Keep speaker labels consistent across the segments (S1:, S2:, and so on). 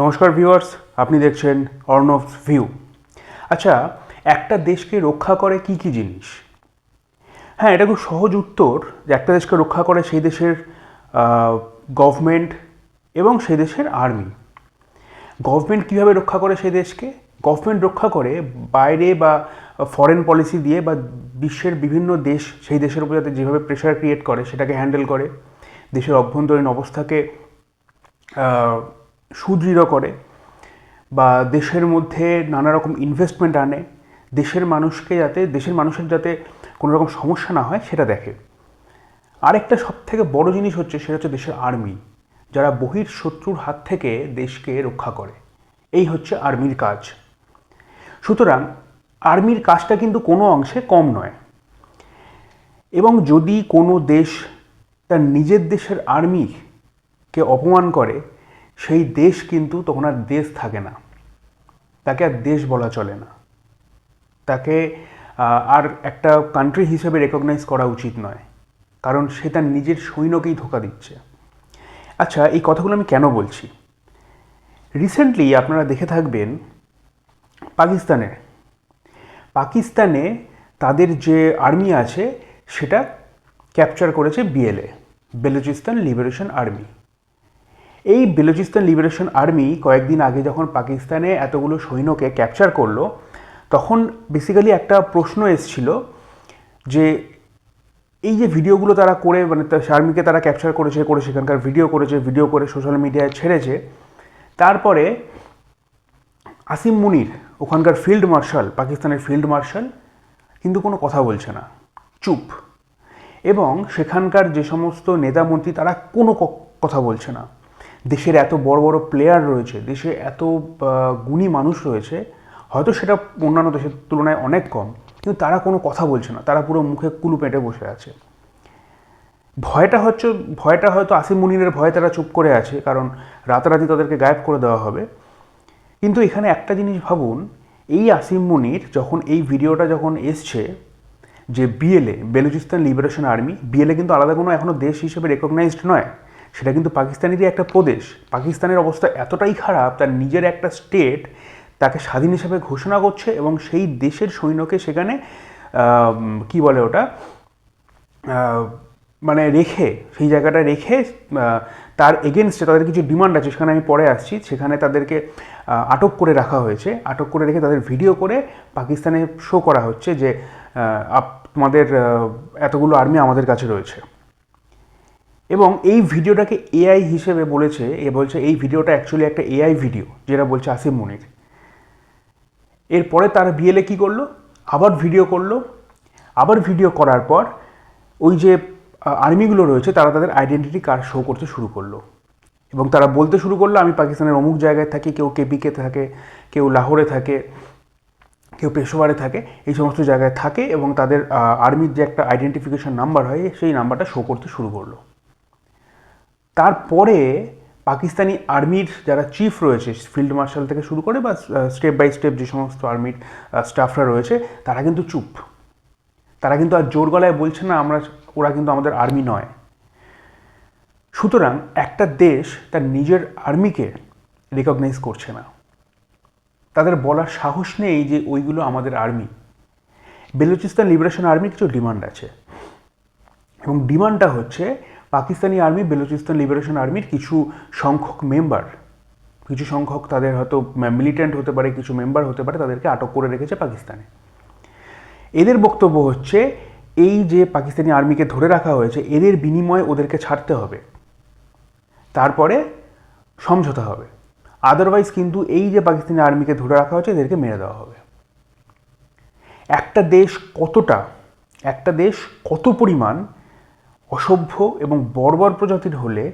S1: নমস্কার ভিউয়ার্স, আপনি দেখছেন অর্ণবস ভিউ। আচ্ছা, একটা দেশকে রক্ষা করে কি কি জিনিস? হ্যাঁ, এটা খুব সহজ উত্তর যে একটা দেশকে রক্ষা করে সেই দেশের গভর্নমেন্ট এবং সেই দেশের আর্মি। গভর্নমেন্ট কীভাবে রক্ষা করে সেই দেশকে? গভর্নমেন্ট রক্ষা করে বাইরে বা ফরেন পলিসি দিয়ে বা বিশ্বের বিভিন্ন দেশ সেই দেশের উপর যাতে যেভাবে প্রেশার ক্রিয়েট করে সেটাকে হ্যান্ডেল করে, দেশের অভ্যন্তরীণ অবস্থাকে সুদৃঢ় করে, বা দেশের মধ্যে নানা রকম ইনভেস্টমেন্ট আনে, দেশের মানুষের যাতে কোনো রকম সমস্যা না হয় সেটা দেখে। আরেকটা সবথেকে বড় জিনিস হচ্ছে সেটা হচ্ছে দেশের আর্মি, যারা বহিঃশত্রুর হাত থেকে দেশকে রক্ষা করে। এই হচ্ছে আর্মির কাজ। সুতরাং আর্মির কাজটা কিন্তু কোনো অংশে কম নয়, এবং যদি কোনো দেশ তার নিজের দেশের আর্মিকে অপমান করে, সেই দেশ কিন্তু তখন আর দেশ থাকে না, তাকে আর দেশ বলা চলে না, তাকে আর একটা কান্ট্রি হিসেবে রেকগনাইজ করা উচিত নয়, কারণ সে তার নিজের সৈন্যকেই ধোঁকা দিচ্ছে। আচ্ছা, এই কথাগুলো আমি কেন বলছি? রিসেন্টলি আপনারা দেখে থাকবেন পাকিস্তানে তাদের যে আর্মি আছে সেটা ক্যাপচার করেছে বিএলএ, বেলুচিস্তান লিবারেশন আর্মি। এই বেলুচিস্তান লিবারেশন আর্মি কয়েকদিন আগে যখন পাকিস্তানে এতগুলো সৈন্যকে ক্যাপচার করলো, তখন বেসিক্যালি একটা প্রশ্ন এসেছিল যে এই যে ভিডিওগুলো তারা করে, মানে আর্মিকে তারা ক্যাপচার করেছে, সেখানকার ভিডিও করে সোশ্যাল মিডিয়ায় ছেড়েছে, তারপরে আসিম মুনির, ওখানকার ফিল্ড মার্শাল, পাকিস্তানের ফিল্ড মার্শাল, কিন্তু কোনো কথা বলছে না, চুপ। এবং সেখানকার যে সমস্ত নেতা মন্ত্রী তারা কোনো কথা বলছে না। দেশের এত বড় বড় প্লেয়ার রয়েছে, দেশে এত গুণী মানুষ রয়েছে, হয়তো সেটা অন্যান্য দেশের তুলনায় অনেক কম, কিন্তু তারা কোনো কথা বলছে না, তারা পুরো মুখে কুলু পেটে বসে আছে। ভয়টা হয়তো আসিম মুনিরের ভয়ে তারা চুপ করে আছে, কারণ রাতারাতি তাদেরকে গায়েব করে দেওয়া হবে। কিন্তু এখানে একটা জিনিস ভাবুন, এই আসিম মুনির এই ভিডিওটা যখন এসছে, যে BLA, Balochistan liberation army, BLA কিন্তু আলাদা কোনো এখনও দেশ হিসেবে রেকগনাইজড নয়, সেটা কিন্তু পাকিস্তানেরই একটা প্রদেশ। পাকিস্তানের অবস্থা এতটাই খারাপ, তার নিজের একটা স্টেট তাকে স্বাধীন হিসেবে ঘোষণা করছে, এবং সেই দেশের সৈন্যকে সেখানে কি বলে ওটা, মানে সেই জায়গাটা রেখে তার এগেনস্টে তাদের কিছু ডিমান্ড আছে, সেখানে আমি পরে আসছি, সেখানে তাদেরকে আটক করে রাখা হয়েছে। আটক করে রেখে তাদের ভিডিও করে পাকিস্তানে শো করা হচ্ছে যে তোমাদের এতগুলো আর্মি আমাদের কাছে রয়েছে। এবং এই ভিডিওটাকে এআই হিসেবে বলছে এই ভিডিওটা অ্যাকচুয়ালি একটা এআই ভিডিও, যেটা বলছে আসিম মুনির। এরপরে তারা বিএলএ কী করলো, আবার ভিডিও করার পর ওই যে আর্মিগুলো রয়েছে তারা তাদের আইডেন্টিটি কার্ড শো করতে শুরু করলো, এবং তারা বলতে শুরু করলো আমি পাকিস্তানের অমুক জায়গায় থাকি, কেউ কেপিকে থাকে, কেউ লাহোরে থাকে, কেউ পেশোয়ারে থাকে, এই সমস্ত জায়গায় থাকে, এবং তাদের আর্মির যে একটা আইডেন্টিফিকেশন নাম্বার হয় সেই নাম্বারটা শো করতে শুরু করলো। তারপরে পাকিস্তানি আর্মির যারা চিফ রয়েছে, ফিল্ড মার্শাল থেকে শুরু করে বা স্টেপ বাই স্টেপ যে সমস্ত আর্মির স্টাফরা রয়েছে, তারা কিন্তু চুপ। তারা কিন্তু আর জোর গলায় বলছে না ওরা কিন্তু আমাদের আর্মি নয়। সুতরাং একটা দেশ তার নিজের আর্মিকে রেকগনাইজ করছে না, তাদের বলার সাহস নেই যে ওইগুলো আমাদের আর্মি। বেলুচিস্তান লিবারেশন আর্মির কিছু ডিমান্ড আছে, এবং ডিমান্ডটা হচ্ছে পাকিস্তানি আর্মি, বেলুচিস্তান লিবারেশন আর্মির কিছু সংখ্যক তাদের হয়তো মিলিটেন্ট হতে পারে, কিছু মেম্বার হতে পারে, তাদেরকে আটক করে রেখেছে পাকিস্তানে। এদের বক্তব্য হচ্ছে এই যে পাকিস্তানি আর্মিকে ধরে রাখা হয়েছে, এদের বিনিময়ে ওদেরকে ছাড়তে হবে, তারপরে সমঝোতা হবে, আদারওয়াইজ কিন্তু এই যে পাকিস্তানি আর্মিকে ধরে রাখা হয়েছে এদেরকে মেরে দেওয়া হবে। একটা দেশ কত পরিমাণ অসভ্য এবং বর্বর প্রজাতির হলে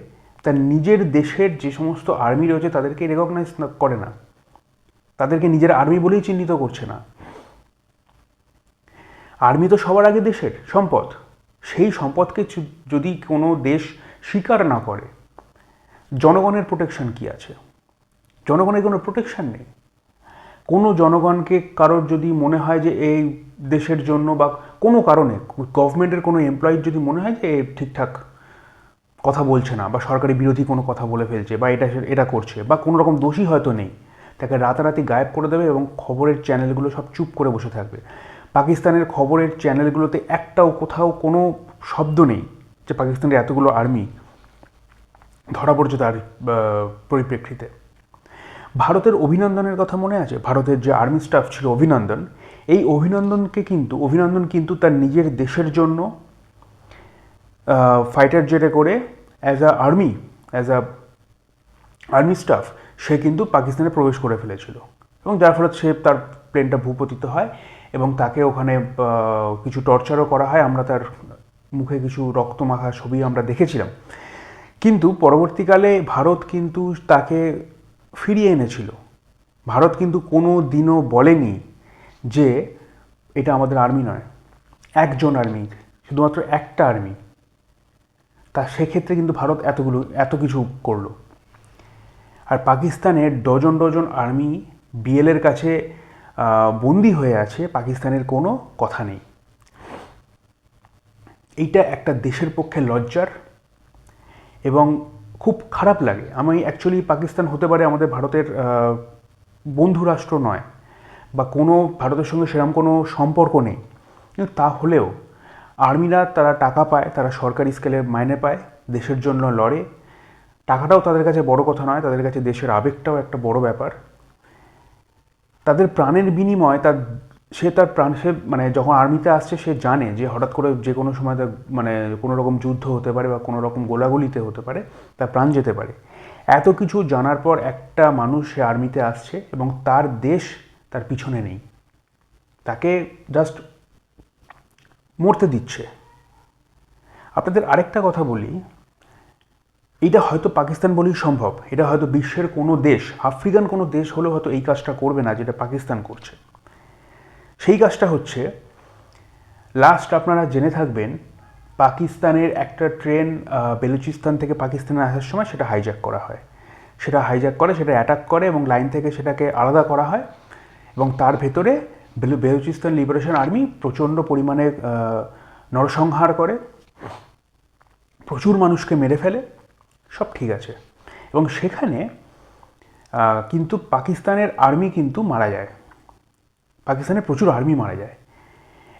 S1: তার নিজের দেশের যে সমস্ত আর্মি রয়েছে তাদেরকে রেকগনাইজ করে না, তাদেরকে নিজের আর্মি বলেই চিহ্নিত করছে না। আর্মি তো সবার আগে দেশের সম্পদ, সেই সম্পদকে যদি কোনো দেশ স্বীকার না করে, জনগণের প্রোটেকশন কি আছে? জনগণের কোনো প্রোটেকশন নেই। কোনো জনগণকে কারোর যদি মনে হয় যে এই দেশের জন্য বা কোনো কারণে গভর্নমেন্টের কোনো এমপ্লয়ির যদি মনে হয় যে ঠিকঠাক কথা বলছে না, বা সরকারি বিরোধী কোনো কথা বলে ফেলছে, বা এটা করছে, বা কোনো রকম দোষী হয়তো নেই, তাকে রাতারাতি গায়েব করে দেবে এবং খবরের চ্যানেলগুলো সব চুপ করে বসে থাকবে। পাকিস্তানের খবরের চ্যানেলগুলোতে একটাও কোথাও কোনো শব্দ নেই যে পাকিস্তানের এতগুলো আর্মি ধরা পড়ছে তার পরিপ্রেক্ষিতে। ভারতের অভিনন্দনের কথা মনে আছে? ভারতের যে আর্মি স্টাফ ছিল অভিনন্দন, এই অভিনন্দন কিন্তু তার নিজের দেশের জন্য ফাইটার জেটে করে অ্যাজ আ আর্মি স্টাফ সে কিন্তু পাকিস্তানে প্রবেশ করে ফেলেছিল, এবং যার ফলে তার প্লেনটা ভূপতিত হয় এবং তাকে ওখানে কিছু টর্চারও করা হয়। আমরা তার মুখে কিছু রক্তমাখা ছবি আমরা দেখেছিলাম। কিন্তু পরবর্তীকালে ভারত কিন্তু তাকে ফিরিয়ে এনেছিল। ভারত কিন্তু কোনো দিনও বলেনি যে এটা আমাদের আর্মি নয়, একজন আর্মি, শুধুমাত্র একটা আর্মি। তা সেক্ষেত্রে কিন্তু ভারত এত কিছু করলো। আর পাকিস্তানের ডজন ডজন আর্মি বিএলের কাছে বন্দি হয়ে আছে, পাকিস্তানের কোনো কথা নেই। এইটা একটা দেশের পক্ষে লজ্জার এবং খুব খারাপ লাগে। আমি অ্যাকচুয়ালি পাকিস্তান হতে পারে আমাদের ভারতের বন্ধু রাষ্ট্র নয়, বা কোনো ভারতের সঙ্গে সেরকম কোনো সম্পর্ক নেই, কিন্তু তাহলেও আর্মিরা তারা টাকা পায়, তারা সরকারি স্কেলে মাইনে পায়, দেশের জন্য লড়ে। টাকাটাও তাদের কাছে বড় কথা নয়, তাদের কাছে দেশের আবেগটাও একটা বড় ব্যাপার। তাদের প্রাণের বিনিময় সে মানে যখন আর্মিতে আসছে সে জানে যে হঠাৎ করে যে কোনো সময় মানে কোনো রকম যুদ্ধ হতে পারে বা কোনো রকম গোলাগুলিতে হতে পারে, তার প্রাণ যেতে পারে। এত কিছু জানার পর একটা মানুষ সে আর্মিতে আসছে এবং তার দেশ তার পিছনে নেই, তাকে জাস্ট মরতে দিচ্ছে। আপনাদের আরেকটা কথা বলি, এটা হয়তো পাকিস্তান বলেই সম্ভব, এটা হয়তো বিশ্বের কোনো দেশ, আফ্রিকান কোনো দেশ হলেও হয়তো এই কাজটা করবে না যেটা পাকিস্তান করছে। সেই কাজটা হচ্ছে, লাস্ট আপনারা জেনে থাকবেন, পাকিস্তানের একটা ট্রেন বেলুচিস্তান থেকে পাকিস্তানে আসার সময় সেটা হাইজ্যাক করা হয়। সেটা অ্যাটাক করে এবং লাইন থেকে সেটাকে আলাদা করা হয়, এবং তার ভেতরে বেলুচিস্তান লিবারেশন আর্মি প্রচণ্ড পরিমাণে নরসংহার করে, প্রচুর মানুষকে মেরে ফেলে, সব ঠিক আছে। এবং সেখানে কিন্তু পাকিস্তানের আর্মি কিন্তু মারা যায়, পাকিস্তানের প্রচুর আর্মি মারা যায়।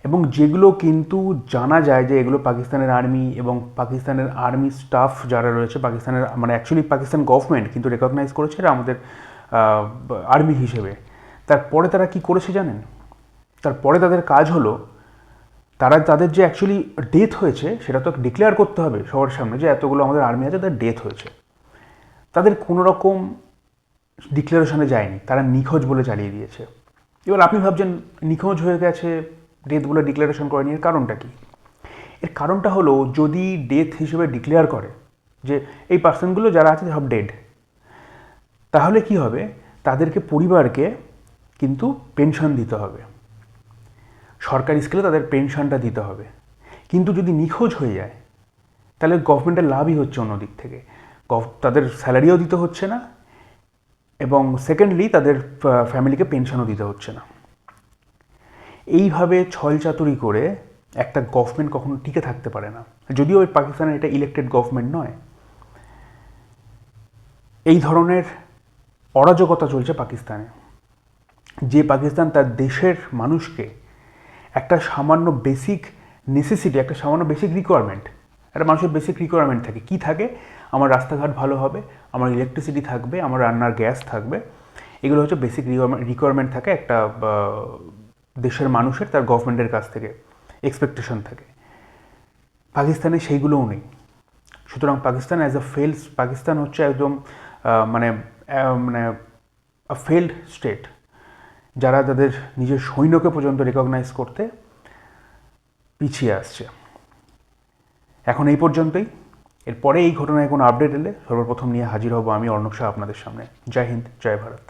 S1: এবং যেগুলো কিন্তু জানা যায় যে এগুলো পাকিস্তানের আর্মি, এবং পাকিস্তানের আর্মি স্টাফ যারা রয়েছে পাকিস্তানের, মানে অ্যাকচুয়ালি পাকিস্তান গভর্নমেন্ট কিন্তু রেকগনাইজ করেছে এরা আমাদের আর্মি হিসেবে। তারপরে তারা কি করেছে জানেন? তারপরে তাদের কাজ হলো, তাদের যে অ্যাকচুয়ালি ডেথ হয়েছে সেটা তো ডিক্লেয়ার করতে হবে সবার সামনে যে এতগুলো আমাদের আর্মি আছে তাদের ডেথ হয়েছে। তাদের কোনো রকম ডিক্লারেশনে যায়নি, তারা নিখোঁজ বলে চালিয়ে দিয়েছে। এবার আপনি ভাবছেন নিখোঁজ হয়ে গেছে, ডেথ বলে ডিক্লারেশন করেনি, এর কারণটা কি? এর কারণটা হলো, যদি ডেথ হিসেবে ডিক্লেয়ার করে যে এই পার্সনগুলো যারা আছে সব ডেড, তাহলে কি হবে? তাদেরকে পরিবারকে কিন্তু পেনশন দিতে হবে, সরকারি স্কেলে তাদের পেনশনটা দিতে হবে। কিন্তু যদি নিখোঁজ হয়ে যায় তাহলে গভর্নমেন্টের লাভই হচ্ছে অন্য দিক থেকে, তাদের স্যালারিও দিতে হচ্ছে না, এবং সেকেন্ডলি তাদের ফ্যামিলিকে পেনশনও দিতে হচ্ছে না। এইভাবে ছলচাতুরি করে একটা গভর্নমেন্ট কখনো টিকে থাকতে পারে না, যদিও পাকিস্তানের এটা ইলেক্টেড গভর্নমেন্ট নয়। এই ধরনের অরাজকতা চলছে পাকিস্তানে, যে পাকিস্তান তার দেশের মানুষকে একটা সামান্য বেসিক নেসেসিটি, একটা সামান্য বেসিক রিকোয়ারমেন্ট, একটা মানুষের বেসিক রিকোয়ারমেন্ট থাকে, কি থাকে? আমার রাস্তাঘাট ভালো হবে, আমার ইলেকট্রিসিটি থাকবে, আমার রান্নার গ্যাস থাকবে, এগুলো হচ্ছে বেসিক রিকোয়ারমেন্ট থাকে একটা দেশের মানুষের, তার গভর্নমেন্টের কাছ থেকে এক্সপেকটেশন থাকে। পাকিস্তানে সেইগুলোও নেই। সুতরাং পাকিস্তান হচ্ছে একদম মানে ফেল্ড স্টেট, যারা তাদের নিজের সৈন্যকে পর্যন্ত রেকগনাইজ করতে পিছিয়ে আসছে। এখন এই পর্যন্তই। এরপরে এই ঘটনায় কোনো আপডেট এলে সর্বপ্রথম নিয়ে হাজির হব আমি, অর্ণব শাহ, আপনাদের সামনে। জয় হিন্দ, জয় ভারত।